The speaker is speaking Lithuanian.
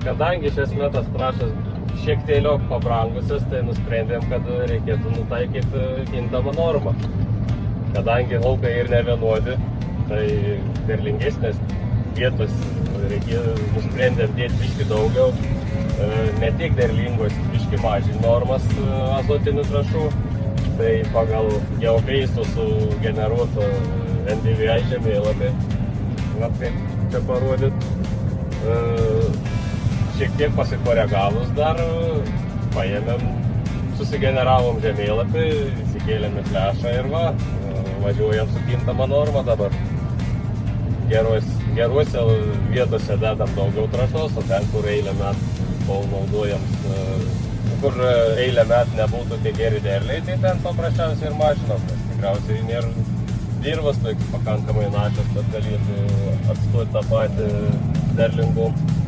Kadangi iš esmės tas trąšas šiek tiek pabrangusios, tai nusprendėm, kad reikėtų nutaikyti kintamą normą. Kadangi laukai ir nevienodi, tai derlingesnės vietos nusprendėm dėti biškį daugiau, ne tik derlingos, biškį mažinti normas azotinių trąšų, tai pagal geokreisto sugeneruoto NDVI žemėlapį, kaip čia parodyt, šiek tiek pasikoregavus dar, paėmėm, susigeneravom žemėlapį, įsikėlėm į flešą ir važiuojam su kintama norma dabar. Geruose vietose dedam daugiau trąšos, o ten, kur eilę metų kol naudojam, kur eilę metų nebūtų tie geri derliai, tai ten paprasčiausiai ir mažinam, nes tikriausiai nėra dirvas pakankamai našios, kad galėtų atstoti tą patį derlingumą.